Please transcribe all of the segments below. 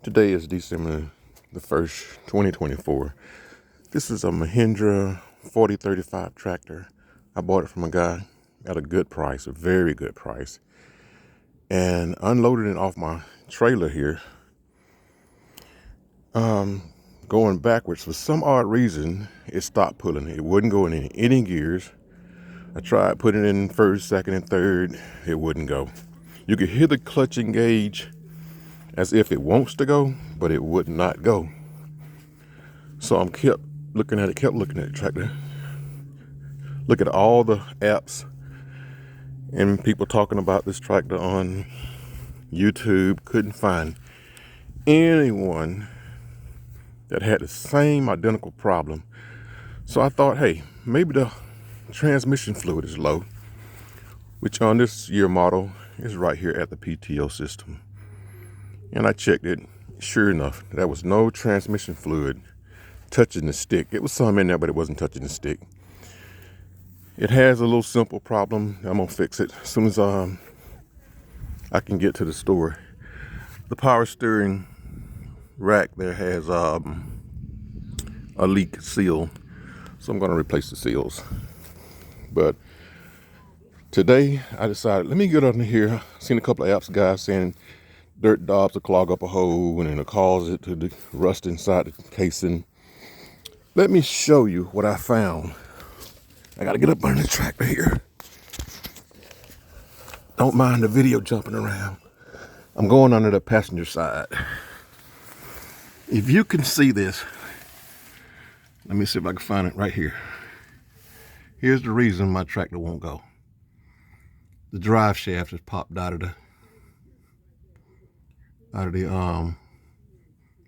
Today is December the 1st, 2024. This is a Mahindra 4035 tractor. I bought it from a guy at a good price, a very good price, and unloaded it off my trailer here. Going backwards, for some odd reason, it stopped pulling. It wouldn't go in any gears. I tried putting it in first, second, and third. It wouldn't go. You could hear the clutch engage as if it wants to go, but it would not go. So I'm kept looking at the tractor. Look at all the apps and people talking about this tractor on YouTube. Couldn't find anyone that had the same identical problem. So I thought, hey, maybe the transmission fluid is low, which on this year model is right here at the PTO system. And I checked it. Sure enough, there was no transmission fluid touching the stick. It was some in there, but it wasn't touching the stick. It has a little simple problem. I'm gonna fix it as soon as I can get to the store. The power steering rack there has a leak seal, so I'm gonna replace the seals. But today I decided, let me get under here. Seen a couple of apps guys saying dirt daubs will clog up a hole and it'll cause it to rust inside the casing. Let me show you what I found. I gotta get up under the tractor here. Don't mind the video jumping around. I'm going under the passenger side. If you can see this, let me see if I can find it right here. Here's the reason my tractor won't go. The drive shaft has popped out of the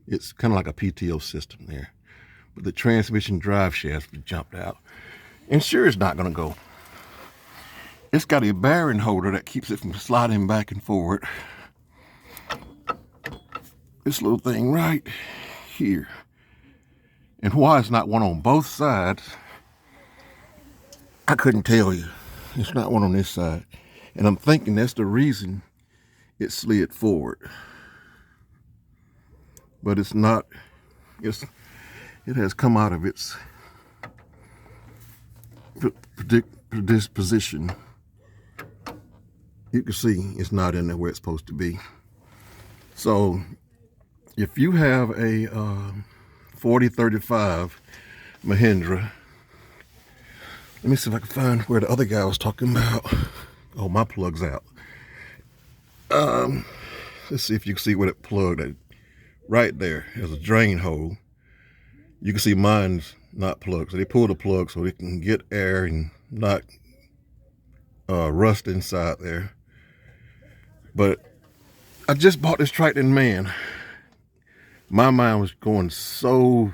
it's kind of like a PTO system there, but the transmission drive shaft jumped out, and sure, it's not going to go. It's got a bearing holder that keeps it from sliding back and forward. This little thing right here, and why it's not one on both sides, I couldn't tell you. It's not one on this side, and I'm thinking that's the reason it slid forward. But it's not. It has come out of its position. You can see it's not in there where it's supposed to be. So if you have a 4035 Mahindra, let me see if I can find where the other guy was talking about. Oh, my plug's out. Let's see if you can see where it plugged at. Right there, there's a drain hole. You can see mine's not plugged. So they pulled the plug so they can get air and not rust inside there. But I just bought this tractor, and man, my mind was going so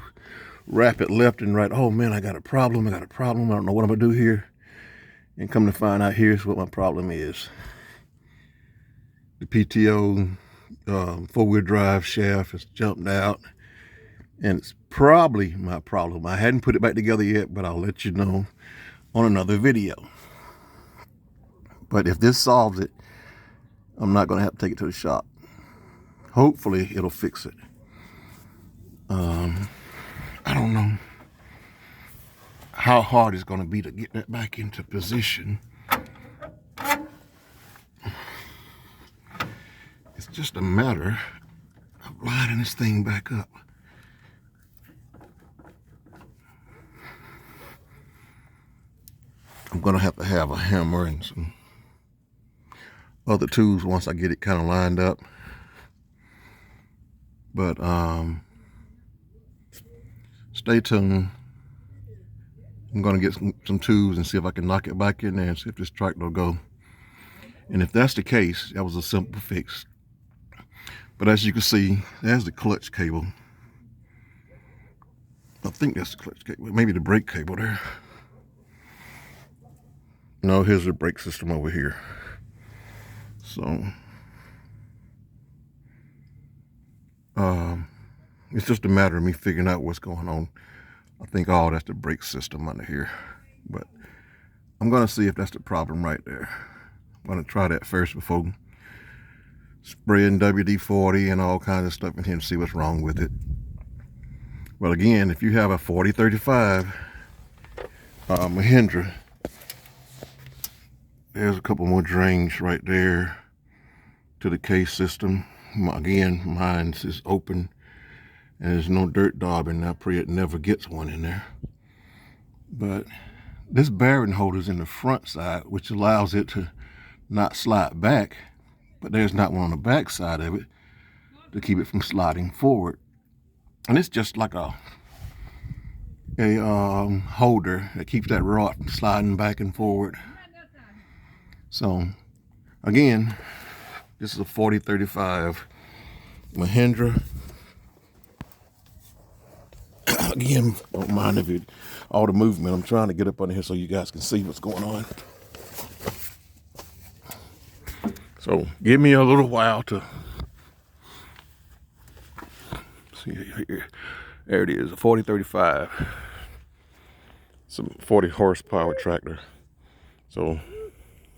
rapid left and right. Oh man, I got a problem. I don't know what I'm gonna do here. And come to find out, here's what my problem is. The PTO four-wheel drive shaft has jumped out, and it's probably my problem. I hadn't put it back together yet, but I'll let you know on another video. But if this solves it, I'm not going to have to take it to the shop. Hopefully it'll fix it. I don't know how hard it's going to be to get that back into position. It's just a matter of lining this thing back up. I'm gonna have to have a hammer and some other tools once I get it kind of lined up. But stay tuned. I'm gonna get some tools and see if I can knock it back in there and see if this tractor will go. And if that's the case, that was a simple fix. But as you can see, there's the clutch cable. I think that's the clutch cable, maybe the brake cable there. No, here's the brake system over here. So, it's just a matter of me figuring out what's going on. I think, oh, that's the brake system under here. But I'm gonna see if that's the problem right there. I'm gonna try that first before spraying WD-40 and all kinds of stuff in here to see what's wrong with it. Well, again, if you have a 4035 Mahindra, there's a couple more drains right there to the case system. Again, mine is open and there's no dirt daubing. I pray it never gets one in there. But this bearing holder's in the front side, which allows it to not slide back, but there's not one on the back side of it to keep it from sliding forward. And it's just like a holder that keeps that rod from sliding back and forward. So again, this is a 4035 Mahindra. Again, don't mind if it all the movement. I'm trying to get up under here so you guys can see what's going on. So give me a little while to see here. There it is, a 4035. Some 40 horsepower tractor. So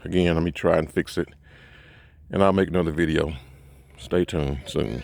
again, let me try and fix it, and I'll make another video. Stay tuned soon.